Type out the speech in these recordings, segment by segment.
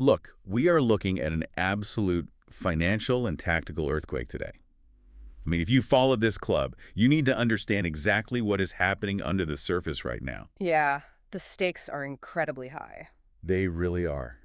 Look, we are looking at an absolute financial and tactical earthquake today. I mean, if you followed this club, you need to understand exactly what is happening under the surface right now. Yeah, the stakes are incredibly high. They really are.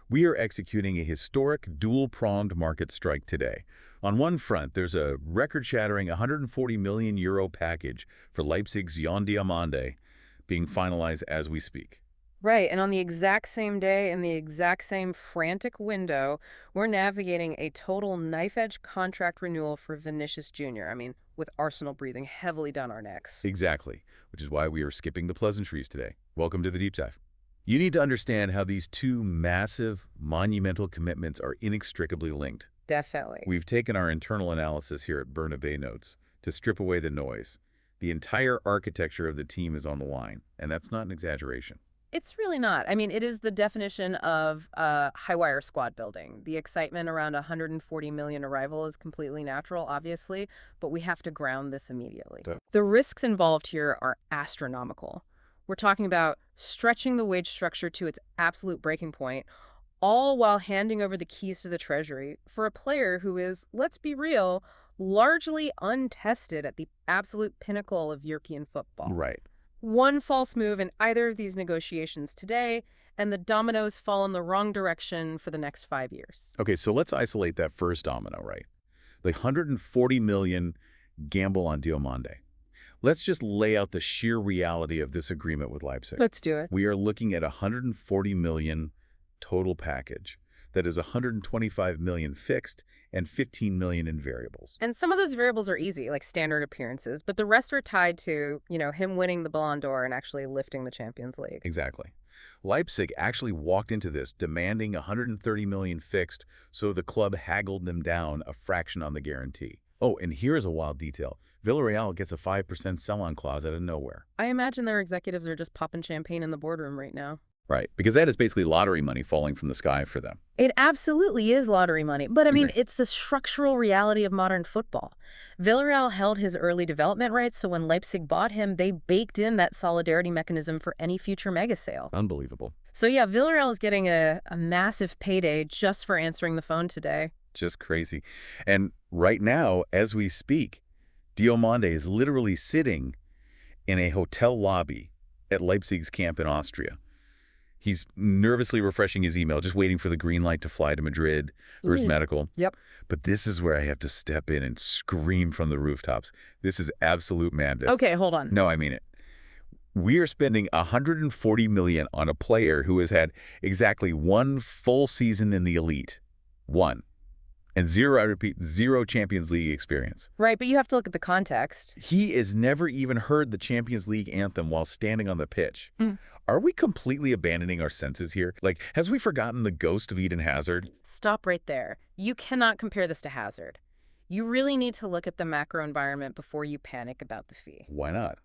We are executing a historic dual-pronged market strike today. On one front, there's a record-shattering €140 million package for Leipzig's Diomande being finalized as we speak. Right, and on the exact same day in the exact same frantic window, we're navigating a total knife-edge contract renewal for Vinicius Jr. I mean, with Arsenal breathing heavily down our necks. Exactly, which is why we are skipping the pleasantries today. Welcome to the Deep Dive. You need to understand how these two massive, monumental commitments are inextricably linked. Definitely. We've taken our internal analysis here at Bernabé Notes to strip away the noise. The entire architecture of the team is on the line, and that's not an exaggeration. It's really not. I mean, it is the definition of high-wire squad building. The excitement around a $140 million arrival is completely natural, obviously, but we have to ground this immediately. The risks involved here are astronomical. We're talking about stretching the wage structure to its absolute breaking point, all while handing over the keys to the treasury for a player who is, let's be real, largely untested at the absolute pinnacle of European football. Right. One false move in either of these negotiations today, and the dominoes fall in the wrong direction for the next 5 years. Okay, so let's isolate that first domino, right? The $140 million gamble on Diomande. Let's just lay out the sheer reality of this agreement with Leipzig. Let's do it. We are looking at a $140 million total package. That is $125 million fixed and $15 million in variables. And some of those variables are easy, like standard appearances, but the rest are tied to, him winning the Ballon d'Or and actually lifting the Champions League. Exactly. Leipzig actually walked into this demanding $130 million fixed, so the club haggled them down a fraction on the guarantee. Oh, and here's a wild detail. Villarreal gets a 5% sell-on clause out of nowhere. I imagine their executives are just popping champagne in the boardroom right now. Right, because that is basically lottery money falling from the sky for them. It absolutely is lottery money, but I mean, it's the structural reality of modern football. Villarreal held his early development rights, so when Leipzig bought him, they baked in that solidarity mechanism for any future mega sale. Unbelievable. So yeah, Villarreal is getting a massive payday just for answering the phone today. Just crazy. And right now, as we speak, Diomande is literally sitting in a hotel lobby at Leipzig's camp in Austria. He's nervously refreshing his email, just waiting for the green light to fly to Madrid for his medical. Yep. But this is where I have to step in and scream from the rooftops. This is absolute madness. Okay, hold on. No, I mean it. We are spending $140 million on a player who has had exactly one full season in the elite. One. And zero, I repeat, zero Champions League experience. Right, but you have to look at the context. He has never even heard the Champions League anthem while standing on the pitch. Are we completely abandoning our senses here? Like, has we forgotten the ghost of Eden Hazard? Stop right there. You cannot compare this to Hazard. You really need to look at the macro environment before you panic about the fee. Why not?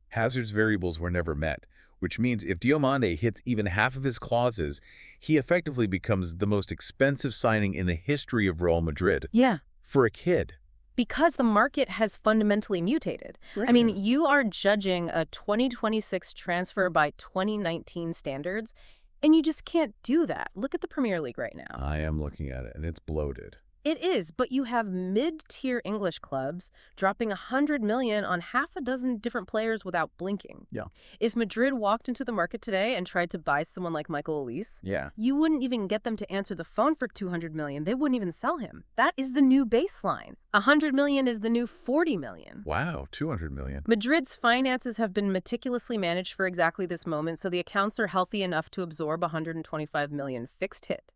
Hazard's variables were never met, which means if Diomande hits even half of his clauses, he effectively becomes the most expensive signing in the history of Real Madrid. Yeah. For a kid. Because the market has fundamentally mutated. Right. I mean, you are judging a 2026 transfer by 2019 standards, and you just can't do that. Look at the Premier League right now. I am looking at it, and it's bloated. It is, but you have mid-tier English clubs dropping $100 million on half a dozen different players without blinking. Yeah. If Madrid walked into the market today and tried to buy someone like Michael Olise, you wouldn't even get them to answer the phone for $200 million. They wouldn't even sell him. That is the new baseline. $100 million is the new $40 million. Wow, $200 million. Madrid's finances have been meticulously managed for exactly this moment, so the accounts are healthy enough to absorb $125 million fixed hit.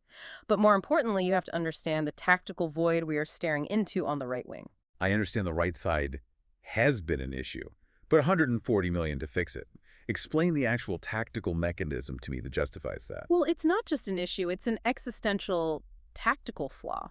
But more importantly, you have to understand the tactical void we are staring into on the right wing. I understand the right side has been an issue, but $140 million to fix it. Explain the actual tactical mechanism to me that justifies that. Well, it's not just an issue, it's an existential tactical flaw.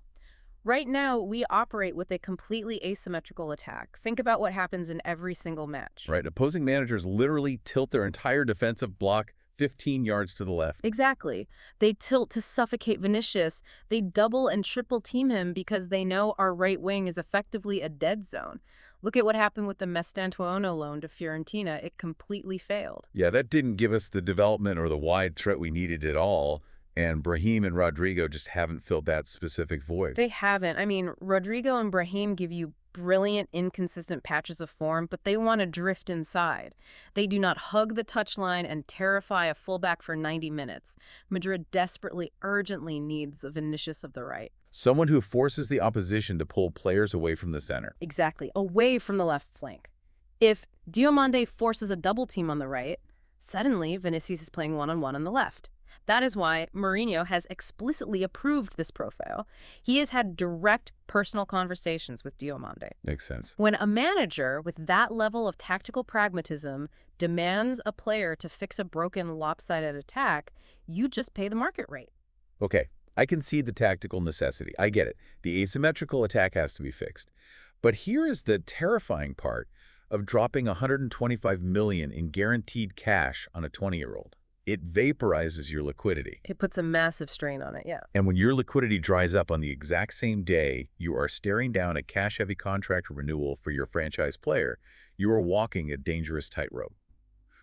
Right now, we operate with a completely asymmetrical attack. Think about what happens in every single match. Right, opposing managers literally tilt their entire defensive block 15 yards to the left. Exactly. They tilt to suffocate Vinicius. They double and triple team him because they know our right wing is effectively a dead zone. Look at what happened with the Mestantuono loan to Fiorentina. It completely failed. Yeah, that didn't give us the development or the wide threat we needed at all. And Brahim and Rodrigo just haven't filled that specific void. They haven't. I mean, Rodrigo and Brahim give you brilliant, inconsistent patches of form, but they want to drift inside. They do not hug the touchline and terrify a fullback for 90 minutes. Madrid desperately, urgently needs a Vinicius of the right. Someone who forces the opposition to pull players away from the center. Exactly, away from the left flank. If Diomande forces a double team on the right, suddenly Vinicius is playing one-on-one on the left. That is why Mourinho has explicitly approved this profile. He has had direct personal conversations with Diomande. Makes sense. When a manager with that level of tactical pragmatism demands a player to fix a broken, lopsided attack, you just pay the market rate. Okay, I can see the tactical necessity. I get it. The asymmetrical attack has to be fixed. But here is the terrifying part of dropping $125 million in guaranteed cash on a 20-year-old. It vaporizes your liquidity. It puts a massive strain on it, yeah. And when your liquidity dries up on the exact same day you are staring down a cash-heavy contract renewal for your franchise player, you are walking a dangerous tightrope.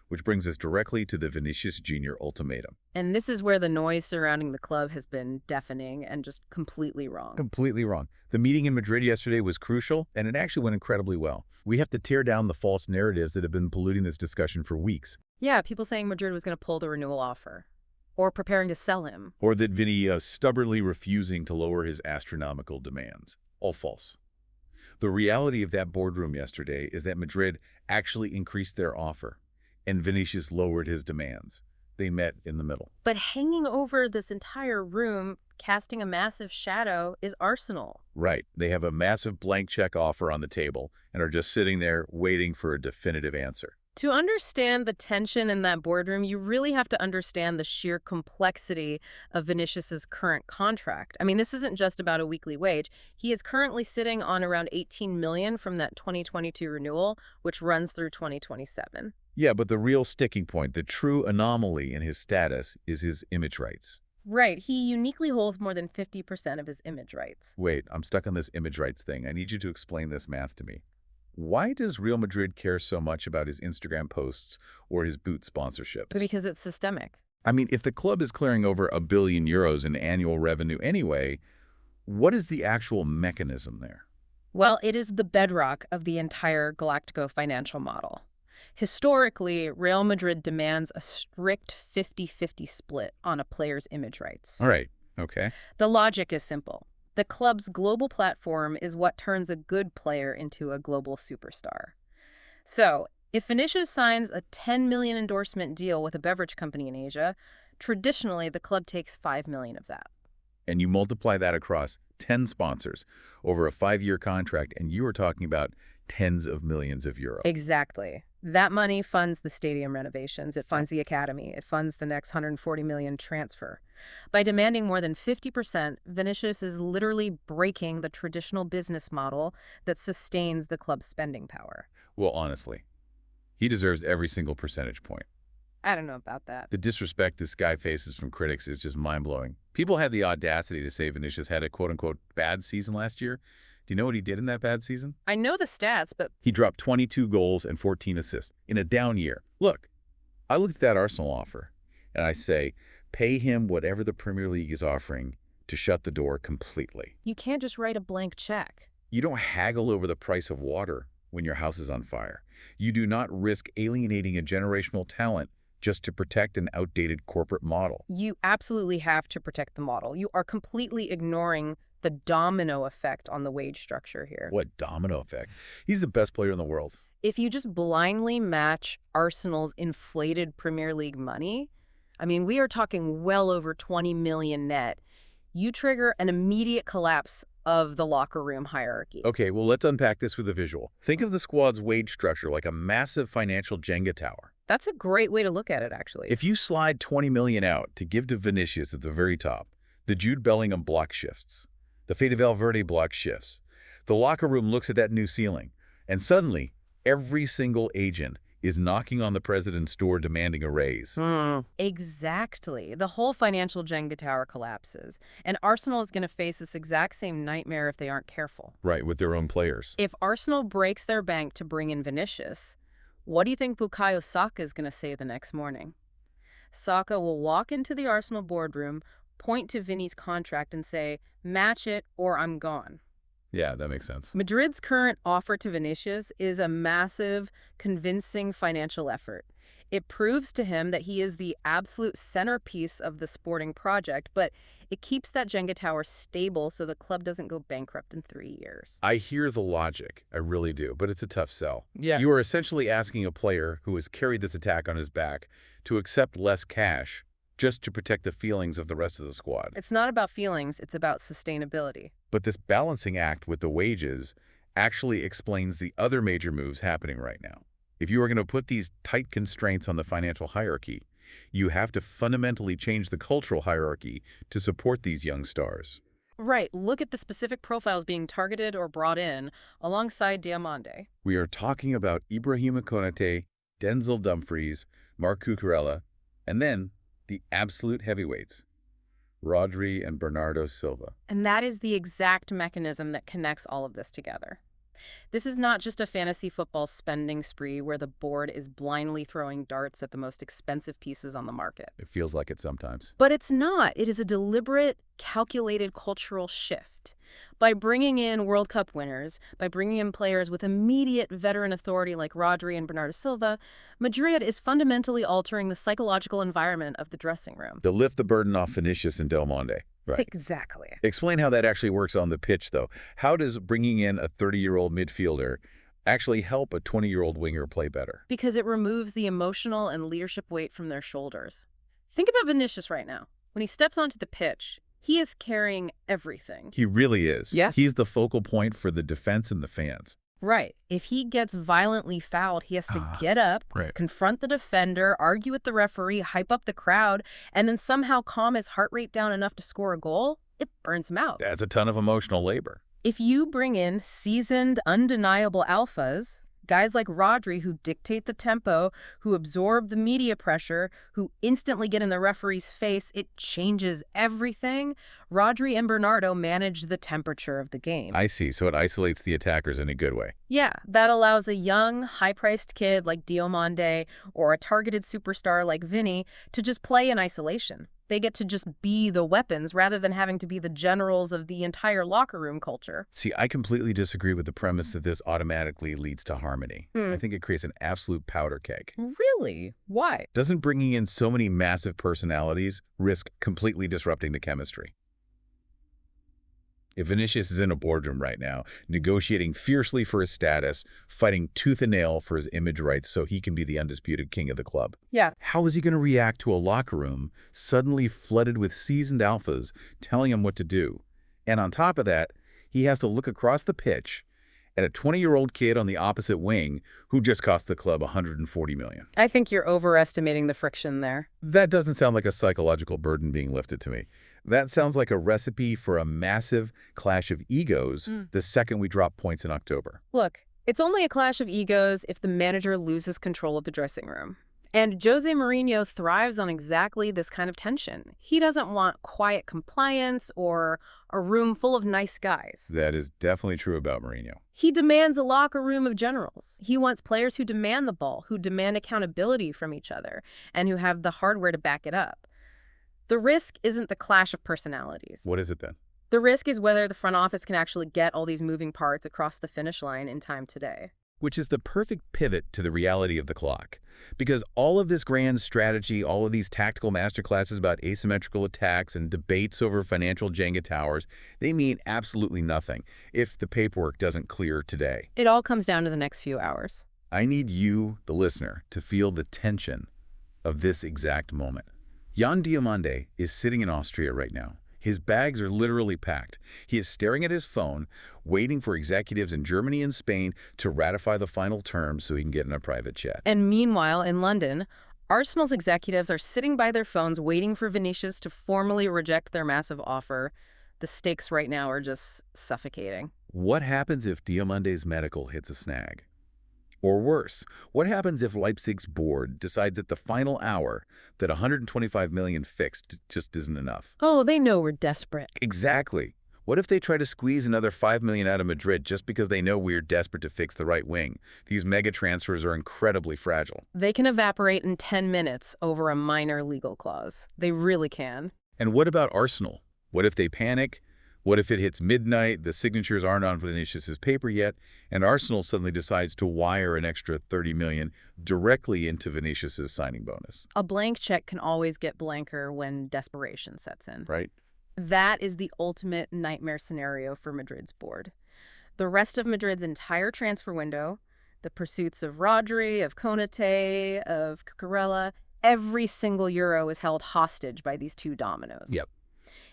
Which brings us directly to the Vinicius Jr. ultimatum. And this is where the noise surrounding the club has been deafening and just completely wrong. Completely wrong. The meeting in Madrid yesterday was crucial, and it actually went incredibly well. We have to tear down the false narratives that have been polluting this discussion for weeks. Yeah, people saying Madrid was going to pull the renewal offer, or preparing to sell him. Or that Vinny stubbornly refusing to lower his astronomical demands. All false. The reality of that boardroom yesterday is that Madrid actually increased their offer, and Vinicius lowered his demands. They met in the middle. But hanging over this entire room, casting a massive shadow, is Arsenal. Right. They have a massive blank check offer on the table and are just sitting there waiting for a definitive answer. To understand the tension in that boardroom, you really have to understand the sheer complexity of Vinicius's current contract. I mean, this isn't just about a weekly wage. He is currently sitting on around $18 million from that 2022 renewal, which runs through 2027. Yeah, but the real sticking point, the true anomaly in his status, is his image rights. Right. He uniquely holds more than 50% of his image rights. Wait, I'm stuck on this image rights thing. I need you to explain this math to me. Why does Real Madrid care so much about his Instagram posts or his boot sponsorships? Because it's systemic. I mean, if the club is clearing over €1 billion in annual revenue anyway, what is the actual mechanism there? Well, it is the bedrock of the entire Galactico financial model. Historically, Real Madrid demands a strict 50-50 split on a player's image rights. All right, okay. The logic is simple. The club's global platform is what turns a good player into a global superstar. So, if Vinicius signs a $10 million endorsement deal with a beverage company in Asia, traditionally the club takes $5 million of that. And you multiply that across 10 sponsors over a 5-year contract, and you are talking about tens of millions of euros. Exactly. That money funds the stadium renovations, it funds the academy, it funds the next $140 million transfer. By demanding more than 50%, Vinicius is literally breaking the traditional business model that sustains the club's spending power. Well, honestly, he deserves every single percentage point. I don't know about that. The disrespect this guy faces from critics is just mind-blowing. People had the audacity to say Vinicius had a quote-unquote bad season last year. Do you know what he did in that bad season? I know the stats, but... He dropped 22 goals and 14 assists in a down year. Look, I looked at that Arsenal offer, and I say, pay him whatever the Premier League is offering to shut the door completely. You can't just write a blank check. You don't haggle over the price of water when your house is on fire. You do not risk alienating a generational talent just to protect an outdated corporate model. You absolutely have to protect the model. You are completely ignoring the domino effect on the wage structure here. What domino effect? He's the best player in the world. If you just blindly match Arsenal's inflated Premier League money, I mean, we are talking well over 20 million net, you trigger an immediate collapse of the locker room hierarchy. Okay, well, let's unpack this with a visual. Think of the squad's wage structure like a massive financial Jenga tower. That's a great way to look at it, actually. If you slide 20 million out to give to Vinicius at the very top, the Jude Bellingham block shifts. The Fede Valverde block shifts. The locker room looks at that new ceiling, and suddenly, every single agent is knocking on the president's door demanding a raise. Exactly. The whole financial Jenga tower collapses, and Arsenal is going to face this exact same nightmare if they aren't careful. Right, with their own players. If Arsenal breaks their bank to bring in Vinicius, what do you think Bukayo Saka is going to say the next morning? Saka will walk into the Arsenal boardroom, point to Vinny's contract and say, match it or I'm gone. Yeah, that makes sense. Madrid's current offer to Vinicius is a massive, convincing financial effort. It proves to him that he is the absolute centerpiece of the sporting project, but it keeps that Jenga tower stable so the club doesn't go bankrupt in 3 years. I hear the logic, I really do, but it's a tough sell. Yeah. You are essentially asking a player who has carried this attack on his back to accept less cash just to protect the feelings of the rest of the squad. It's not about feelings, it's about sustainability. But this balancing act with the wages actually explains the other major moves happening right now. If you are going to put these tight constraints on the financial hierarchy, you have to fundamentally change the cultural hierarchy to support these young stars. Right, look at the specific profiles being targeted or brought in alongside Diomande. We are talking about Ibrahima Konate, Denzel Dumfries, Marc Cucurella, and then the absolute heavyweights, Rodri and Bernardo Silva. And that is the exact mechanism that connects all of this together. This is not just a fantasy football spending spree where the board is blindly throwing darts at the most expensive pieces on the market. It feels like it sometimes. But it's not. It is a deliberate, calculated cultural shift. By bringing in World Cup winners, by bringing in players with immediate veteran authority like Rodri and Bernardo Silva, Madrid is fundamentally altering the psychological environment of the dressing room. To lift the burden off Vinicius and Diomande. Right. Exactly. Explain how that actually works on the pitch, though. How does bringing in a 30-year-old midfielder actually help a 20-year-old winger play better? Because it removes the emotional and leadership weight from their shoulders. Think about Vinicius right now. When he steps onto the pitch, he is carrying everything. He really is. Yeah. He's the focal point for the defense and the fans. Right. If he gets violently fouled, he has to get up, confront the defender, argue with the referee, hype up the crowd, and then somehow calm his heart rate down enough to score a goal. It burns him out. That's a ton of emotional labor. If you bring in seasoned, undeniable alphas, guys like Rodri who dictate the tempo, who absorb the media pressure, who instantly get in the referee's face, it changes everything. Rodri and Bernardo manage the temperature of the game. I see. So it isolates the attackers in a good way. Yeah, that allows a young, high-priced kid like Diomande or a targeted superstar like Vinny to just play in isolation. They get to just be the weapons rather than having to be the generals of the entire locker room culture. See, I completely disagree with the premise that this automatically leads to harmony. I think it creates an absolute powder keg. Really? Why? Doesn't bringing in so many massive personalities risk completely disrupting the chemistry? If Vinicius is in a boardroom right now, negotiating fiercely for his status, fighting tooth and nail for his image rights so he can be the undisputed king of the club, how is he going to react to a locker room suddenly flooded with seasoned alphas telling him what to do? And on top of that, he has to look across the pitch at a 20-year-old kid on the opposite wing who just cost the club $140 million. I think you're overestimating the friction there. That doesn't sound like a psychological burden being lifted to me. That sounds like a recipe for a massive clash of egos the second we drop points in October. Look, it's only a clash of egos if the manager loses control of the dressing room. And Jose Mourinho thrives on exactly this kind of tension. He doesn't want quiet compliance or a room full of nice guys. That is definitely true about Mourinho. He demands a locker room of generals. He wants players who demand the ball, who demand accountability from each other, and who have the hardware to back it up. The risk isn't the clash of personalities. What is it then? The risk is whether the front office can actually get all these moving parts across the finish line in time today. Which is the perfect pivot to the reality of the clock. Because all of this grand strategy, all of these tactical masterclasses about asymmetrical attacks and debates over financial Jenga towers, they mean absolutely nothing if the paperwork doesn't clear today. It all comes down to the next few hours. I need you, the listener, to feel the tension of this exact moment. Jan Diomande is sitting in Austria right now. His bags are literally packed. He is staring at his phone, waiting for executives in Germany and Spain to ratify the final terms so he can get in a private jet. And meanwhile, in London, Arsenal's executives are sitting by their phones waiting for Vinicius to formally reject their massive offer. The stakes right now are just suffocating. What happens if Diomande's medical hits a snag? Or worse, what happens if Leipzig's board decides at the final hour that $125 million fixed just isn't enough? Oh, they know we're desperate. Exactly. What if they try to squeeze another $5 million out of Madrid just because they know we're desperate to fix the right wing? These mega transfers are incredibly fragile. They can evaporate in 10 minutes over a minor legal clause. They really can. And what about Arsenal? What if they panic? What if it hits midnight, the signatures aren't on Vinicius's paper yet, and Arsenal suddenly decides to wire an extra $30 million directly into Vinicius's signing bonus? A blank check can always get blanker when desperation sets in. Right? That is the ultimate nightmare scenario for Madrid's board. The rest of Madrid's entire transfer window, the pursuits of Rodri, of Konate, of Cucurella, every single euro is held hostage by these two dominoes. Yep.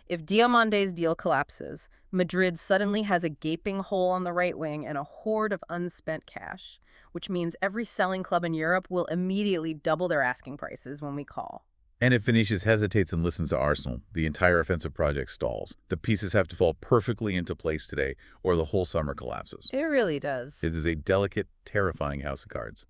If Diomande's deal collapses, Madrid suddenly has a gaping hole on the right wing and a hoard of unspent cash, which means every selling club in Europe will immediately double their asking prices when we call. And if Vinicius hesitates and listens to Arsenal, the entire offensive project stalls. The pieces have to fall perfectly into place today, or the whole summer collapses. It really does. It is a delicate, terrifying house of cards.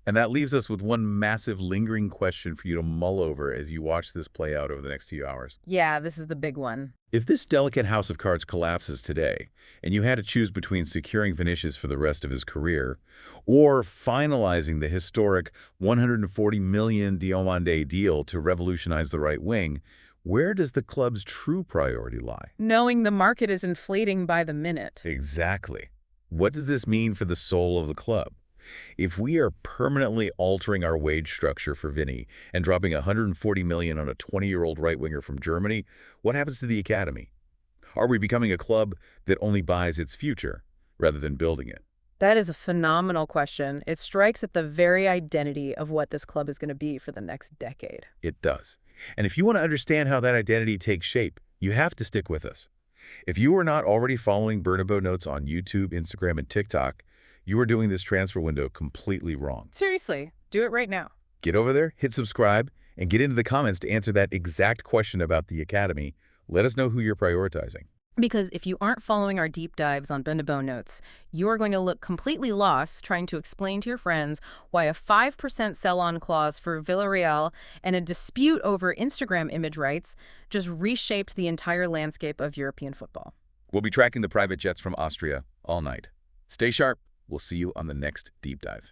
And that leaves us with one massive, lingering question for you to mull over as you watch this play out over the next few hours. Yeah, this is the big one. If this delicate house of cards collapses today, and you had to choose between securing Vinicius for the rest of his career, or finalizing the historic $140 million Diomande deal to revolutionize the right wing, where does the club's true priority lie? Knowing the market is inflating by the minute. Exactly. What does this mean for the soul of the club? If we are permanently altering our wage structure for Vinny and dropping $140 million on a 20-year-old right-winger from Germany, what happens to the academy? Are we becoming a club that only buys its future rather than building it? That is a phenomenal question. It strikes at the very identity of what this club is going to be for the next decade. It does. And if you want to understand how that identity takes shape, you have to stick with us. If you are not already following Bernabeu Notes on YouTube, Instagram, and TikTok, you are doing this transfer window completely wrong. Seriously, do it right now. Get over there, hit subscribe, and get into the comments to answer that exact question about the academy. Let us know who you're prioritizing. Because if you aren't following our deep dives on Bernabeu Notes, you are going to look completely lost trying to explain to your friends why a 5% sell-on clause for Villarreal and a dispute over Instagram image rights just reshaped the entire landscape of European football. We'll be tracking the private jets from Austria all night. Stay sharp. We'll see you on the next deep dive.